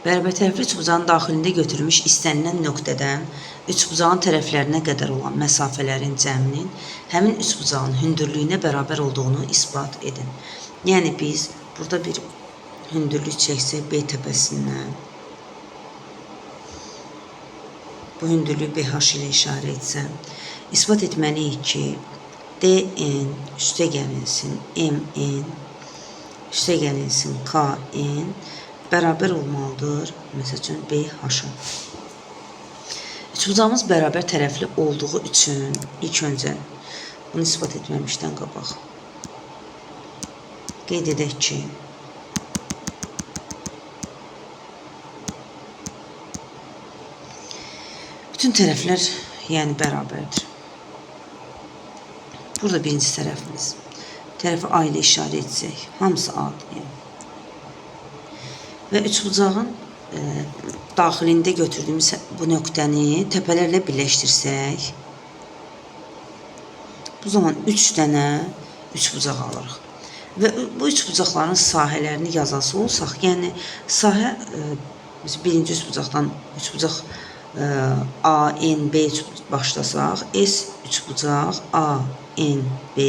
Bərabər üçbucağın daxilində götürülmüş istənilən nöqtədən üçbucağın tərəflərinə qədər olan məsafələrin cəminin həmin üçbucağın hündürlüyünə bərabər olduğunu isbat edin. Yəni biz burada bir hündürlük çəksək B təpəsindən, bu hündürlüyü BH ilə işarə etsəm, isbat etməliyik ki, DN üstəgəlinsin MN üstəgəlinsin KN bərabər olmalıdır, məsəl üçün BH-a. Üçbucağımız bərabər tərəfli olduğu üçün ilk öncə bunu ispat etməmişdən qabaq qeyd edək ki, bütün tərəflər yəni bərabərdir. Burada birinci tərəfimiz. Tərəfi A ilə işarə etsək, hamısı A-dır. Və üçbucağın daxilində götürdüyümüz bu nöqtəni təpələrlə birləşdirsək, bu zaman 3 dənə üçbucaq alırıq. Və bu üçbucaqların sahələrini yazası olsaq, yəni sahə birinci üçbucaqdan üçbucaq A, N, B başlasaq, S üçbucaq A, N, B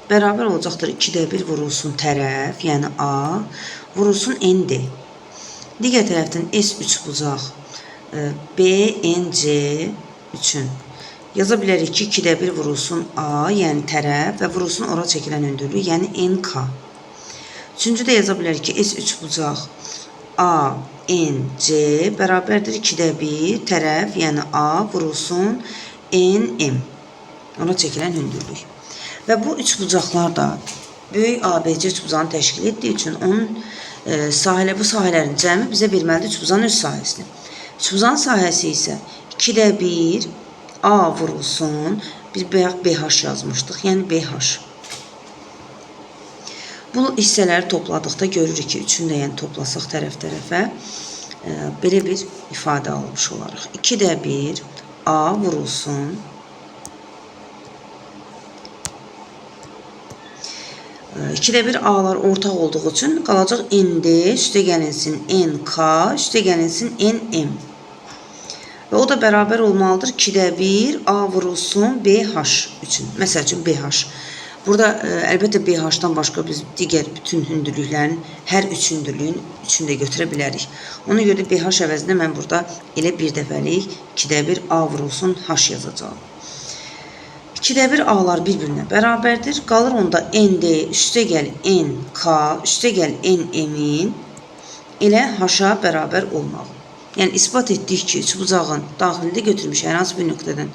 bərabər olacaqdır 2-də 1 vurulsun tərəf, yəni A, vurulsun N-D. Digər tərəfdən S üçbucaq B, N, C üçün yaza bilərik ki, 2-də 1 vurulsun A, yəni tərəf və vurulsun ora çəkilən hündürlük, yəni NK. Üçüncü də yaza bilərik ki, S üçbucaq A, N, C bərabərdir 2-də 1 tərəf, yəni A, vurulsun N, M. Ona çəkilən hündürlük. Və bu üçbucaqlar da böyük ABC üçbucağını təşkil etdiyi üçün onun bu sahələrin cəmi bizə verməlidir üçbucağın öz sahəsini. Üçbucağın sahəsi isə 2-də 1 A vurulsun, biz BH yazmışdıq, yəni BH. Bu hissələri topladıqda görürük ki, üçünü də yəni toplasaq tərəf-tərəfə belə bir ifadə almış olarıq. 2-də 1 A vurulsun 2-də 1 A'lar ortaq olduğu üçün qalacaq ND üstəgəlinsin NK üstəgəlinsin NM. Və o da bərabər olmalıdır 2-də 1 A vurulsun BH üçün. Məsəl üçün BH. Burada əlbəttə BH-dan başqa biz digər bütün hündürlüklərin hər üç hündürlüyün üçünü də götürə bilərik. Ona görə BH əvəzində mən burada elə bir dəfəlik 2-də 1 A vurulsun H yazacağım. 2-də 1 A'lar bir-birinə bərabərdir. Qalır onda ND üstəgəl NK üstəgəl NM-in elə H-a bərabər olmalı. Yəni isbat etdik ki, üçbucağın daxilində götürmüş hər hansı bir nöqtədən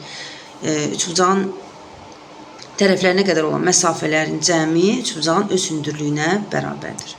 üçbucağın tərəflərinə qədər olan məsafələrin cəmi üçbucağın öz hündürlüyünə bərabərdir.